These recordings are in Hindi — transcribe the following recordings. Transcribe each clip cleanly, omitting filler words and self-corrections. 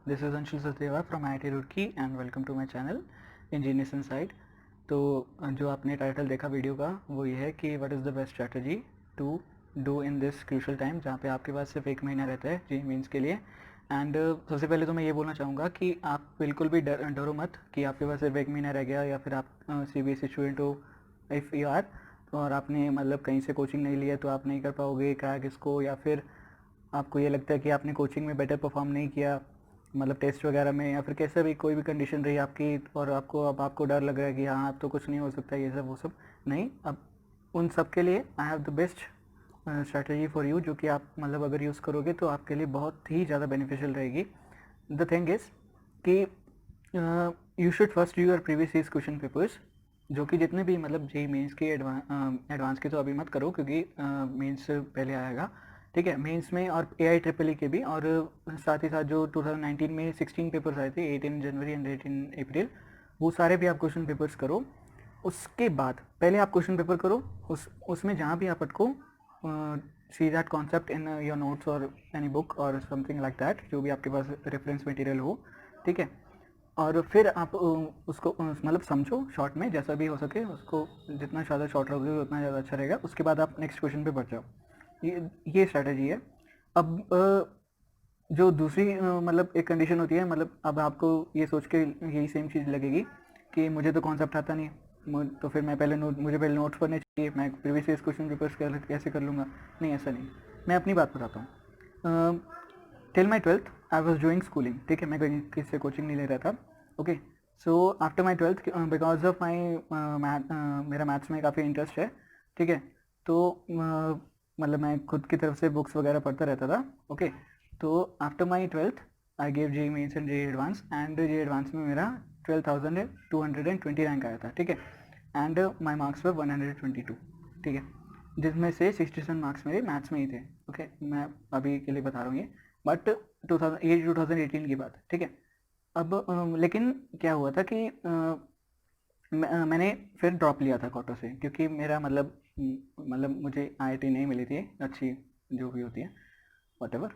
This is Anshul Sachdeva from IIT Roorkee and welcome to my channel Ingenious Insight। तो जो आपने टाइटल देखा वीडियो का वो ये है कि what is the best strategy to do in this crucial time, जहाँ पे आपके पास सिर्फ 1 महीना रहता है जी मीन्स के लिए। एंड सबसे पहले तो मैं ये बोलना चाहूँगा कि आप बिल्कुल भी डरो मत कि आपके पास सिर्फ 1 महीना रह गया या फिर आप CBSE स्टूडेंट हो। इफ़ यू आर और आपने मतलब कहीं से कोचिंग नहीं लिया तो आप नहीं कर पाओगे क्रैक इसको, या फिर आपको ये लगता है कि आपने कोचिंग में बेटर परफॉर्म नहीं किया मतलब टेस्ट वगैरह में, या फिर कैसे भी कोई भी कंडीशन रही आपकी और आपको डर लग रहा है कि हाँ अब तो कुछ नहीं हो सकता ये सब वो सब नहीं। अब उन सब के लिए I have the best strategy for you, जो कि आप मतलब अगर यूज़ करोगे तो आपके लिए बहुत ही ज़्यादा बेनिफिशियल रहेगी। द थिंग इज़ कि you should first your previous years question papers, जो कि जितने भी मतलब जेई मेंस के एडवांस के तो अभी मत करो क्योंकि मेंस पहले आएगा, ठीक है, मेंस में और AIEEE के भी, और साथ ही साथ जो 2019 में 16 पेपर्स आए थे 18 जनवरी एंड 18 अप्रैल, वो सारे भी आप क्वेश्चन पेपर्स करो। उसके बाद पहले आप क्वेश्चन पेपर करो, उसमें जहाँ भी आप अटको see that concept in your notes और एनी बुक और समथिंग लाइक दैट, जो भी आपके पास रेफरेंस मटेरियल हो, ठीक है। और फिर आप उसको मतलब समझो शॉर्ट में, जैसा भी हो सके उसको, जितना ज़्यादा शॉर्ट रहोगे उतना ज़्यादा अच्छा रहेगा। उसके बाद आप नेक्स्ट क्वेश्चन पे बढ़ जाओ। ये स्ट्रैटेजी है। अब जो दूसरी मतलब एक कंडीशन होती है, मतलब अब आपको ये सोच के यही सेम चीज़ लगेगी कि मुझे तो कॉन्सेप्ट आता नहीं है, तो फिर मुझे पहले नोट्स पढ़ने चाहिए, मैं प्रीवियस ईयर क्वेश्चन पेपर्स कैसे कर लूँगा। नहीं, ऐसा नहीं। मैं अपनी बात बताता हूँ। Till my 12th I was doing schooling, ठीक है, मैं कहीं किसी से कोचिंग नहीं ले रहा था। Okay, so after my 12th because of my मेरा मैथ्स में काफ़ी इंटरेस्ट है, ठीक है, तो मतलब मैं खुद की तरफ से बुक्स वगैरह पढ़ता रहता था। ओके, तो after my 12th I gave JEE mains and JEE advance, and JEE advance में मेरा 12,220 रैंक आया था, ठीक है, एंड माई मार्क्स वर 122, ठीक है, जिसमें से 67 मार्क्स मेरे मैथ्स में ही थे। ओके, मैं अभी के लिए बता रहा हूँ ये, बट 2018 की बात है, ठीक है। अब लेकिन क्या हुआ था कि मैंने फिर ड्रॉप लिया था कोटा से, क्योंकि मेरा मतलब मुझे IIT नहीं मिली थी अच्छी, जो भी होती है वॉटेवर।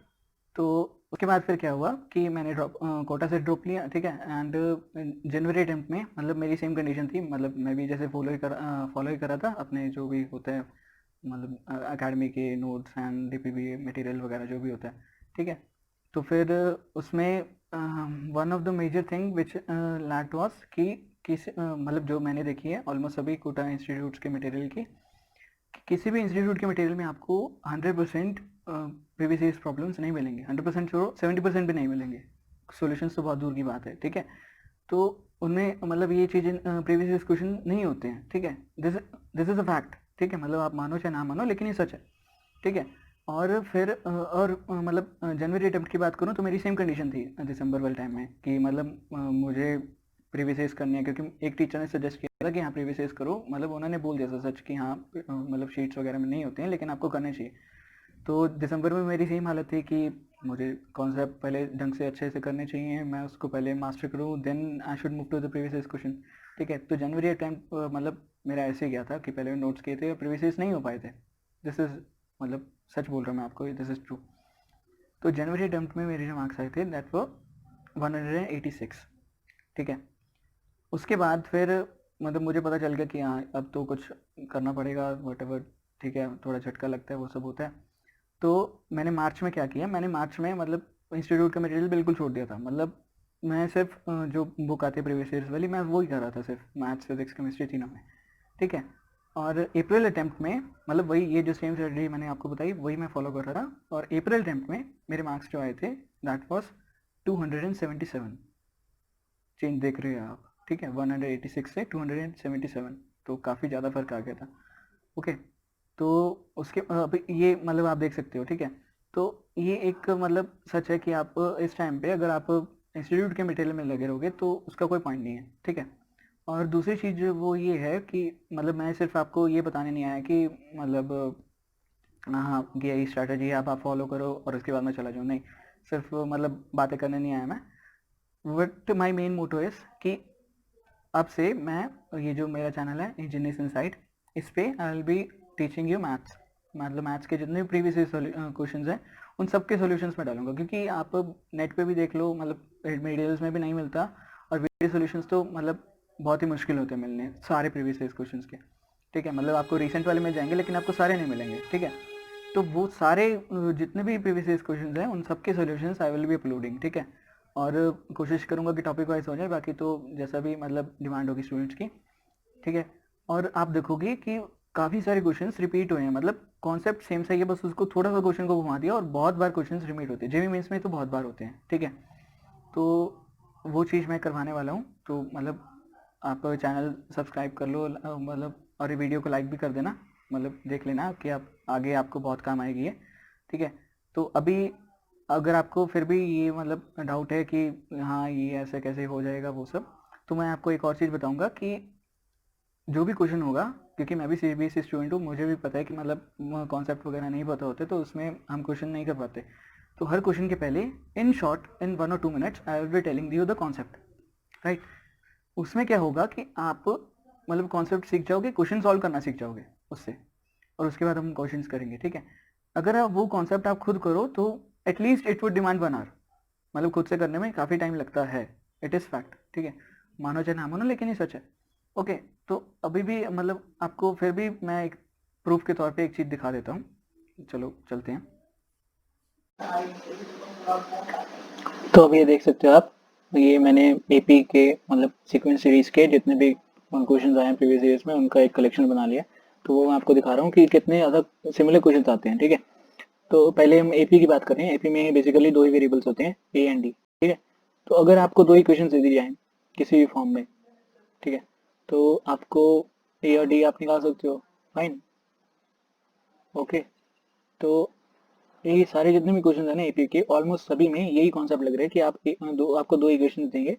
तो उसके बाद फिर क्या हुआ कि मैंने कोटा से ड्रॉप लिया, ठीक है, एंड जनवरी अटेम्प्ट में मतलब मेरी सेम कंडीशन थी, मतलब मैं भी जैसे फॉलो ही कर रहा था अपने जो भी होता है मतलब अकेडमी के नोट्स एंड DPB मटेरियल वगैरह जो भी होता है, ठीक है। तो फिर उसमें one of the major thing which lacked was कि मतलब जो मैंने देखी है ऑलमोस्ट सभी कोटा इंस्टीट्यूट्स के मटेरियल की, किसी भी इंस्टीट्यूट के मटेरियल में आपको 100% प्रीवियस ईयर प्रॉब्लम्स नहीं मिलेंगे। 100% छोड़ो, 70% भी नहीं मिलेंगे। सॉल्यूशंस तो बहुत दूर की बात है, ठीक है। तो उनमें मतलब ये चीज़ें प्रीवियस ईयर क्वेश्चन नहीं होते हैं, ठीक है। दिस इज़ अ फैक्ट, ठीक है, मतलब आप मानो चाहे ना मानो लेकिन ये सच है, ठीक है। और फिर मतलब जनवरी अटेम्प्ट की बात करूँ तो मेरी सेम कंडीशन थी दिसंबर वाले टाइम में कि मतलब मुझे प्रीवियस ईयर्स करनी है, क्योंकि एक टीचर ने सजेस्ट किया था कि हाँ प्रीवियस ईयर्स करो, मतलब उन्होंने बोल दिया था सच कि हाँ मतलब शीट्स वगैरह में नहीं होते हैं लेकिन आपको करने चाहिए। तो दिसंबर में मेरी सेम हालत थी कि मुझे कॉन्सेप्ट पहले ढंग से अच्छे से करने चाहिए, मैं उसको पहले मास्टर करूँ, then I should move to the previous years question, ठीक है। तो जनवरी अटेम्प्ट मतलब मेरा ऐसे गया था कि पहले नोट्स किए थे और प्रीवियस ईयर्स नहीं हो पाए थे। दिस इज़ मतलब सच बोल रहा हूँ मैं आपको, दिस इज़ ट्रू। तो जनवरी अटेम्प्ट में मेरे जो मार्क्स आए थे दैट वो 186, ठीक है। उसके बाद फिर मतलब मुझे पता चल गया कि हाँ अब तो कुछ करना पड़ेगा वटेवर, ठीक है, थोड़ा झटका लगता है वो सब होता है। तो मैंने मार्च में क्या किया, मैंने मार्च में मतलब इंस्टीट्यूट का मटेरियल बिल्कुल छोड़ दिया था, मतलब मैं सिर्फ जो बुक आती है प्रीवियस ईयर्स वाली मैं वही कर रहा था, सिर्फ मैथ्स फिजिक्स केमिस्ट्री तीनों में, ठीक है। और अप्रैल अटेम्प्ट में मतलब वही ये जो सेम स्ट्रेटजी मैंने आपको बताई वही मैं फॉलो कर रहा था, और अप्रैल अटेम्प्ट में मेरे मार्क्स जो आए थे दैट वॉज 277, चेंज देख रहे हैं आप, ठीक है, 186 से 277, तो काफ़ी ज़्यादा फर्क आ गया था। ओके, तो उसके अब ये मतलब आप देख सकते हो, ठीक है। तो ये एक मतलब सच है कि आप इस टाइम पे अगर आप इंस्टीट्यूट के मटेरियल में लगे रहोगे तो उसका कोई पॉइंट नहीं है, ठीक है। और दूसरी चीज़ वो ये है कि मतलब मैं सिर्फ आपको ये बताने नहीं आया कि मतलब हाँ कि यही स्ट्रैटेजी है आप फॉलो करो और उसके बाद मैं चला जाऊँ, नहीं, सिर्फ मतलब बातें करने नहीं आया मैं। What my main motto is कि अब से मैं ये जो मेरा चैनल है इंजीनियर्स इनसाइट, इस पे I will be teaching you maths, मतलब मैथ्स के जितने भी प्रीवियस क्वेश्चंस हैं उन सब के सॉल्यूशंस में डालूंगा, क्योंकि आप नेट पे भी देख लो, मतलब मटेरियल्स में भी नहीं मिलता, और वीडियो सॉल्यूशंस तो मतलब बहुत ही मुश्किल होते हैं मिलने सारे प्रीवियस क्वेश्चंस के, ठीक है। मतलब आपको रिसेंट वाले मिल जाएंगे लेकिन आपको सारे नहीं मिलेंगे, ठीक है। तो वो सारे जितने भी प्रीवियस क्वेश्चंस हैं उन सब के solutions I will be uploading, ठीक है। और कोशिश करूँगा कि टॉपिक वाइज हो जाए, बाकी तो जैसा भी मतलब डिमांड होगी स्टूडेंट्स की, ठीक है। और आप देखोगे कि काफ़ी सारे क्वेश्चंस रिपीट हुए हैं, मतलब कॉन्सेप्ट सेम सही है, बस उसको थोड़ा सा क्वेश्चन को घुमा दिया, और बहुत बार क्वेश्चंस रिपीट होते हैं। जेईई मेंस में तो बहुत बार होते हैं, ठीक है। तो वो चीज़ मैं करवाने वाला हूँ, तो मतलब आप चैनल सब्सक्राइब कर लो, मतलब और ये वीडियो को लाइक भी कर देना, मतलब देख लेना कि आप आगे आपको बहुत काम आएगी ये, ठीक है। तो अभी अगर आपको फिर भी ये मतलब डाउट है कि हाँ ये ऐसे कैसे हो जाएगा वो सब, तो मैं आपको एक और चीज़ बताऊंगा कि जो भी क्वेश्चन होगा, क्योंकि मैं भी सीबीएसई स्टूडेंट हूँ, मुझे भी पता है कि मतलब कॉन्सेप्ट वगैरह नहीं पता होते, तो उसमें हम क्वेश्चन नहीं कर पाते। तो हर क्वेश्चन के पहले in short in 1 or 2 minutes I will be telling you the concept, right. उसमें क्या होगा कि आप मतलब कॉन्सेप्ट सीख जाओगे, क्वेश्चन सॉल्व करना सीख जाओगे उससे, और उसके बाद हम क्वेश्चंस करेंगे, ठीक है। अगर आप वो कॉन्सेप्ट आप खुद करो तो at least it would demand 1 hour, मतलब खुद से करने में काफ़ी टाइम लगता है, इट इज़ फैक्ट, ठीक है। मानो चाहे ना मानो, लेकिन ये सच है। ओके, तो अभी भी मतलब आपको फिर भी मैं एक प्रूफ के तौर पे एक चीज़ दिखा देता हूँ। चलो चलते हैं। तो अभी ये देख सकते हो आप, ये मैंने एपी के मतलब सीक्वेंस सीरीज के जितने भी क्वेश्चन आए हैं प्रीवियस ईयर्स में, उनका एक कलेक्शन बना लिया। तो वो मैं आपको दिखा रहा हूँ कि कितने ज़्यादा सिमिलर क्वेश्चन आते हैं, ठीक है। तो पहले हम एपी की बात करें। एपी में बेसिकली दो ही वेरिएबल्स होते हैं, ए एंड डी, ठीक है। तो अगर आपको दो इक्वेशन दे दी जाए किसी भी फॉर्म में, ठीक है, तो आपको ए और डी आप निकाल सकते हो, फाइन, ओके। तो ये सारे जितने भी क्वेश्चन है ना एपी के, ऑलमोस्ट सभी में यही कॉन्सेप्ट लग रहा है कि आपको दो इक्वेशन देंगे,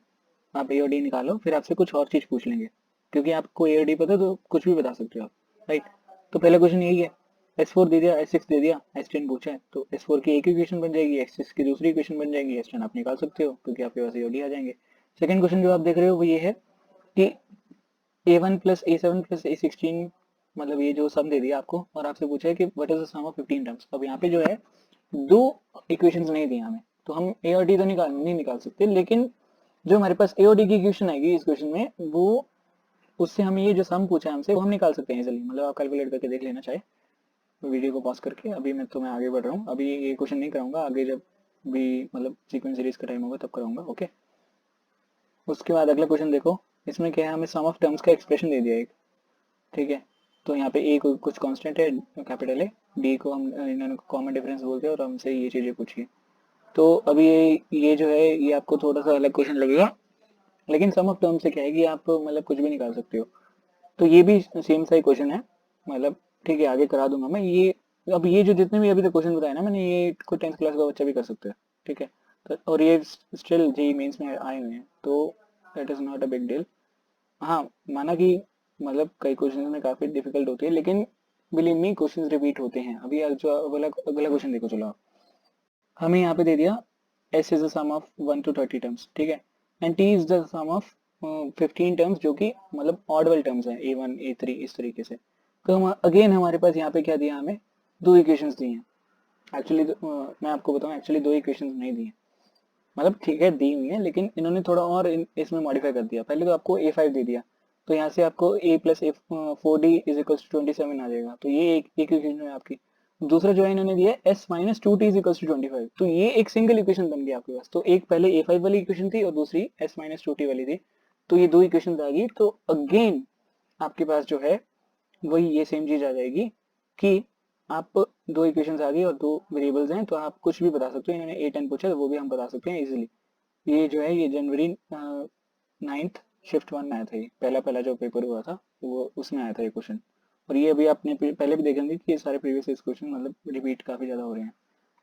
आप ए और डी निकालो, फिर आपसे कुछ और चीज पूछ लेंगे, क्योंकि आपको ए और डी पता है तो कुछ भी बता सकते हो आप, राइट। तो पहला क्वेश्चन यही है, S4 दे दिया, S6 दे दिया, S10 पूछा है, तो S4 की एक इक्वेशन बन जाएगी, S6 की दूसरी इक्वेशन बन जाएगी, S10 आप निकाल सकते हो क्योंकि आपके पास ए और डी आ जाएंगे। सेकंड क्वेश्चन जो आप देख रहे हो वो ये है कि A1 plus A7 plus A16, मतलब ये जो सम दे दिया आपको, और आपसे पूछा है कि what is the sum of 15 terms. अब यहाँ पे जो है दो इक्वेशंस नहीं दी हमें, तो हम ए और डी तो नहीं निकाल सकते, लेकिन जो हमारे पास ए और डी की इक्वेशन आएगी इस क्वेश्चन में, वो उससे हमें ये जो सम पूछा है हमसे वो हम निकाल सकते हैं इजीली। मतलब आप कैलकुलेट करके देख लेना चाहे वीडियो को पॉज करके। अभी मैं आगे बढ़ रहा हूँ, अभी ये क्वेश्चन नहीं कराऊंगा, आगे जब भी मतलब सीक्वेंस सीरीज का टाइम होगा तब कराऊंगा, ओके। उसके बाद अगला क्वेश्चन देखो, इसमें क्या है, हमें सम ऑफ टर्म्स का एक्सप्रेशन दे दिया एक, ठीक है। तो यहाँ पे ए को कुछ कांस्टेंट है कैपिटल है, डी को हम इन्होंने कॉमन डिफरेंस बोलते हैं, और हमसे ये चीजें पूछी। तो अभी ये जो है ये आपको थोड़ा सा अलग क्वेश्चन लगेगा, लेकिन सम ऑफ टर्म से क्या है कि आप मतलब कुछ भी निकाल सकते हो। तो ये भी सेम सा ही क्वेश्चन है, मतलब ठीक है, आगे करा दूंगा मैं ये। अब ये जो जितने भी अभी तक क्वेश्चन बताए ना मैंने, ये को 10th क्लास का बच्चा भी कर सकते हैं, ठीक है। तो और ये स्टिल जेईई मेंस में आए हुए हैं, तो that is not a big deal. हाँ, माना कि मतलब कई क्वेश्चन में काफी डिफिकल्ट होती है, लेकिन बिलीव मी क्वेश्चन रिपीट होते हैं। अभी जो अगला अगला क्वेश्चन देखो, चलो आप, हमें यहाँ पे दे दिया s is the sum of 1 to 30 terms, ठीक है, and t is the sum of 15 terms, जो कि मतलब ऑड वाले टर्म्स हैं, a1 a3 इस तरीके से। तो हम अगेन हमारे पास यहाँ पे क्या दिया, हमें दो इक्वेशंस दी हैं। एक्चुअली मैं आपको बताऊं, एक्चुअली दो इक्वेशंस नहीं दी हैं, मतलब ठीक है दी हुई है, लेकिन इन्होंने थोड़ा और इसमें मॉडिफाई कर दिया। पहले तो आपको a5 दे दिया, तो यहाँ से आपको a plus A 4d is equal to 27 आ जाएगा, तो ये एक इक्वेशन है आपकी। दूसरा जो है इन्होंने दिया s minus 2t is equal to 25, तो ये एक सिंगल इक्वेशन बन गया आपके पास। तो एक पहले a5 वाली इक्वेशन थी और दूसरी s माइनस 2t वाली थी, तो ये दो इक्वेशन आ गई। तो अगेन आपके पास जो है वही ये सेम चीज आ जाएगी कि आप दो इक्वेशंस आ गई और दो वेरिएबल्स हैं, तो आप कुछ भी बता सकते हो। इन्होंने 8 10 पूछा तो वो भी हम बता सकते हैं इजीली। ये जो है ये जनवरी 9th शिफ्ट 1 में आया था, ये पहला पहला जो पेपर हुआ था वो उसमें आया था ये क्वेश्चन। और ये अभी आपने पहले भी देखेंगे कि ये सारे प्रीवियस क्वेश्चन मतलब रिपीट काफी ज्यादा हो रहे हैं।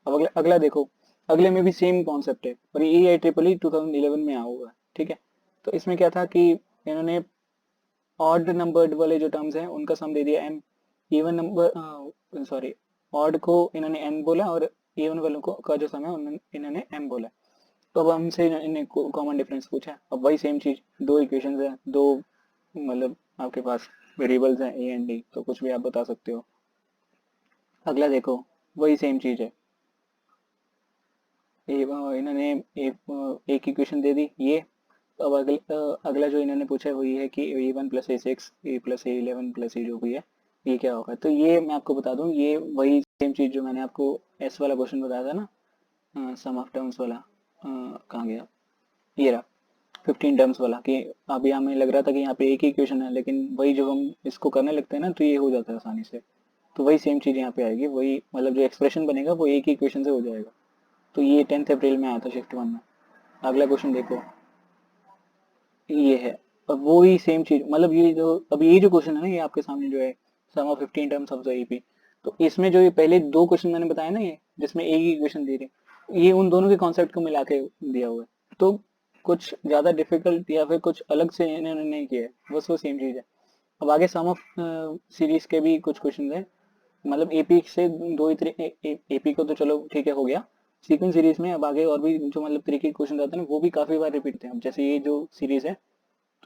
अब अगला अगला देखो, अगले में भी सेम कॉन्सेप्ट है, और ये IEEE 2011 में आया हुआ है, ठीक है। तो इसमें क्या था कि इन्होंने ऑड नंबर्ड वाले जो टर्म्स हैं उनका सम दे दिया m, even number sorry odd को इन्होंने n बोला, और इवन वालों को का जो सम है इन्होंने m बोला। तो अब हमसे इन्हें कॉमन डिफरेंस पूछा, अब वही सेम चीज, दो इक्वेशंस है, दो मतलब आपके पास वेरिएबल्स हैं a एंड d, तो कुछ भी आप बता सकते हो। अगला देखो, वही सेम चीज़ है। इन्होंने एक इक्वेशन दे दी ये। अब अगला जो इन्होंने पूछा है वो ये है कि a1 plus a6 a plus a11 plus a जो भी है ये क्या होगा। तो ये मैं आपको बता दूं, ये वही सेम चीज़ जो मैंने आपको एस वाला क्वेश्चन बताया था ना, सम ऑफ टर्म्स वाला, कहाँ गया, ये रहा 15 टर्म्स वाला, कि अभी हमें लग रहा था कि यहाँ पे एक ही इक्वेशन है, लेकिन वही जब हम इसको करने लगते हैं ना तो ये हो जाता है आसानी से। तो वही सेम चीज़ यहाँ पे आएगी, वही मतलब जो एक्सप्रेशन बनेगा वो एक ही इक्वेशन से हो जाएगा। तो ये 10 अप्रैल में आया था शिफ्ट 1 में। अगला क्वेश्चन देखो, ये है। और वो ही सेम चीज, मतलब ये जो अब ये जो क्वेश्चन है ना, ये आपके सामने जो है sum of 15 terms of the AP. तो इसमें जो ये पहले दो क्वेश्चन मैंने बताया ना, ये जिसमें एक ही क्वेश्चन दे रहे, ये उन दोनों के कॉन्सेप्ट को मिला के दिया हुआ है। तो कुछ ज्यादा डिफिकल्ट या फिर कुछ अलग से इन्होंने नहीं किया है, बस वो सेम चीज है। अब आगे सम ऑफ सीरीज के भी कुछ क्वेश्चन है, मतलब एपी से दो ही एपी को तो चलो ठीक है हो गया। सीक्वेंस सीरीज में अब आगे और भी जो मतलब तरीके के क्वेश्चन आते हैं वो भी काफी बार रिपीट होते हैं। अब जैसे ये जो सीरीज है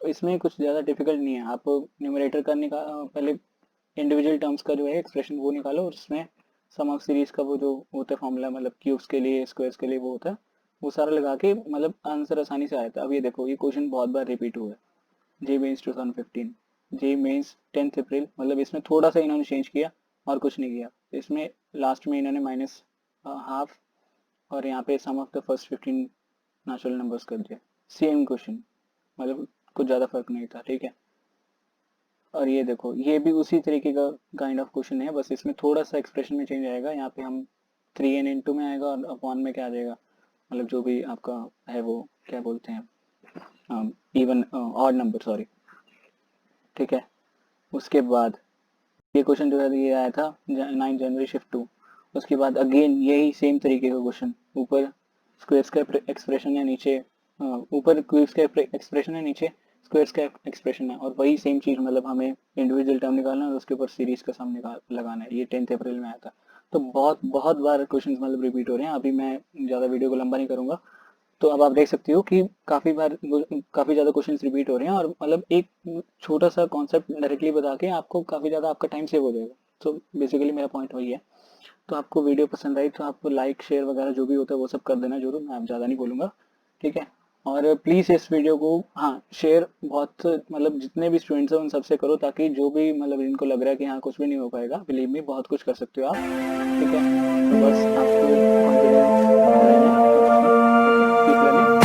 तो इसमें कुछ ज़्यादा डिफिकल्ट नहीं है। आप न्यूमरेटर का पहले इंडिविजुअल टर्म्स का जो है एक्सप्रेशन वो निकालो, और उसमें सम ऑफ सीरीज का वो जो होता है फॉर्मूला, मतलब क्यूब्स के लिए स्क्वायर्स के लिए वो होता है, वो सारा लगा के मतलब आंसर आसानी से आया था। अब ये देखो, ये क्वेश्चन बहुत बार रिपीट हुआ है, जे मेन्स 2015, जे मेन्स 10 अप्रैल, मतलब इसमें थोड़ा सा इन्होंने चेंज किया और कुछ नहीं किया। इसमें लास्ट में इन्होंने माइनस हाफ और यहाँ पे sum of the first 15 natural numbers कर दिया। सेम क्वेश्चन, मतलब कुछ ज़्यादा फर्क नहीं था, ठीक है। और ये देखो, ये भी उसी तरीके का काइंड ऑफ क्वेश्चन है, बस इसमें थोड़ा सा एक्सप्रेशन में चेंज आएगा। यहाँ पे हम 3n into में आएगा और अपॉन में क्या आ जाएगा, मतलब जो भी आपका है वो क्या बोलते हैं, इवन ऑड नंबर, सॉरी, ठीक है। उसके बाद ये क्वेश्चन जो है ये आया था 9 जनवरी शिफ्ट 2। उसके बाद अगेन यही सेम तरीके का क्वेश्चन, ऊपर स्क्वेयर्स का एक्सप्रेशन है, नीचे ऊपर क्यूब्स का एक्सप्रेशन है, नीचे स्क्वेयर्स का एक्सप्रेशन है, और वही सेम चीज, मतलब हमें इंडिविजुअल टर्म निकालना है और उसके ऊपर सीरीज का सम लगाना है। ये 10 अप्रैल में आया था। तो बहुत बहुत बार क्वेश्चन मतलब रिपीट हो रहे हैं। अभी मैं ज़्यादा वीडियो को लंबा नहीं करूँगा। तो अब आप देख सकते हो कि काफ़ी बार काफ़ी ज़्यादा क्वेश्चंस रिपीट हो रहे हैं, और मतलब एक छोटा सा कॉन्सेप्ट डायरेक्टली बता के आपको काफ़ी ज़्यादा आपका टाइम सेव हो जाएगा। तो बेसिकली मेरा पॉइंट वही है। तो आपको वीडियो पसंद आई तो आप लाइक शेयर वगैरह जो भी होता है वो सब कर देना जरूर, मैं आप ज़्यादा नहीं बोलूँगा, ठीक है। और प्लीज़ इस वीडियो को, हाँ, शेयर बहुत, मतलब जितने भी स्टूडेंट्स हैं उन सबसे करो, ताकि जो भी मतलब इनको लग रहा है कि हाँ कुछ भी नहीं हो पाएगा, बिलीव मी बहुत कुछ कर सकते हो आप, ठीक है। तो बस आपको कॉन्फिडेंस रहना है, कीप लर्निंग।